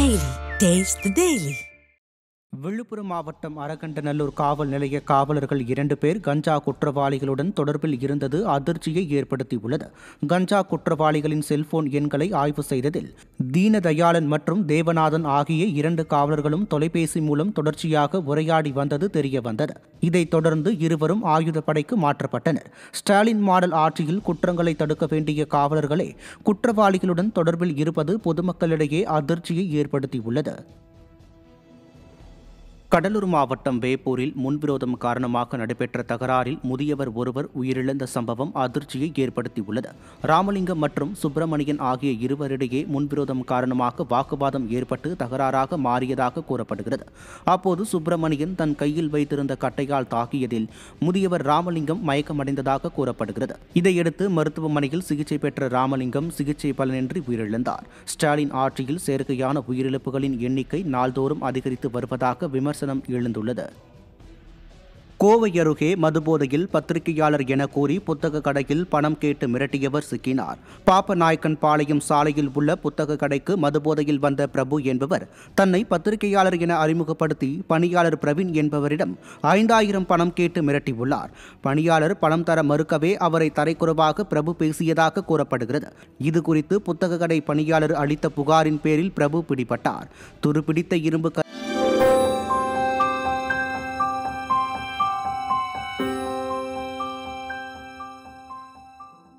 Daily. Taste the Daily. Villupuram மாவட்டம் அரகண்டநல்லூர் காவல் நிலைய காவலர்கள் 2 பேர் கஞ்சா குற்றவாளிகளுடன் தொடர்பில் இருந்தது அதிர்ச்சியை ஏற்படுத்தியுள்ளது. கஞ்சா குற்றவாளிகளின் செல்போன் எண்களை ஆய்வு செய்ததில் தீனதயாளன் மற்றும் தேவநாதன் ஆகிய 2 காவலர்களும் தொலைபேசி மூலம் தொடர்ச்சியாக உரையாடி வந்தது தெரியவந்தது. இதைத் தொடர்ந்து இருவரும் ஆயுதப்படைக்கு மாற்றப்பட்டனர். ஸ்டாலின் மாடல் ஆட்சியில் குற்றங்களை தடுக்க வேண்டிய காவலர்களே குற்றவாளிகளுடன் தொடர்பில் இருப்பது பொதுமக்களிடையே அதிர்ச்சியை ஏற்படுத்தியுள்ளது. கடலூர் மாவட்டம் வேப்பூரில் முன்விரோதம் காரணமாக நடைபெற்ற தகராறில் முதியவர் ஒருவர் உயிரிழந்த சம்பவம் அதிர்ச்சியை ஏற்படுத்தியுள்ளது. ராமலிங்கம் மற்றும் சுப்பிரமணியன் ஆகிய இருவரிடையே முன்விரோதம் காரணமாக வாக்குவாதம் ஏற்பட்டு தகராறாக மாறியதாக கூறப்படுகிறது. அப்போது சுப்பிரமணியன் தன் கையில் வைத்திருந்த கட்டையால் தாக்கியதில் முதியவர் ராமலிங்கம் மயக்கமடைந்ததாக கூறப்படுகிறது. இதையடுத்து மருத்துவமனையில் சிகிச்சை பெற்ற ராமலிங்கம் சிகிச்சை பலனின்றி உயிரிழந்தார். ஸ்டாலின் ஆட்சியில் செயற்கையான உயிரிழப்புகளின் எண்ணிக்கை நாள்தோறும் அதிகரித்து வருவதாக விமர்சனம் எழுந்துள்ளது. கோவை அருகே மதுபோதையில் பத்திரிகையாளர் என கூறி புத்தக கடையில் பணம் கேட்டு மிரட்டியவர் சிக்கினார். பாப்பநாயக்கன் பாளையம் சாலையில் உள்ள புத்தக கடைக்கு மதுபோதையில் வந்த பிரபு என்பவர் தன்னை பத்திரிகையாளர் என அறிமுகப்படுத்தி பணியாளர் பிரவீன் என்பவரிடம் 5000 பணம் கேட்டு மிரட்டியுள்ளார். பணியாளர் பணம் தர மறுக்கவே அவரை தரைக்குறைவாக பிரபு பேசியதாக கூறப்படுகிறது. இதுகுறித்து புத்தக கடை பணியாளர் அளித்த புகாரின் பேரில் பிரபு பிடிபட்டார். துருப்பிடித்த இரும்பு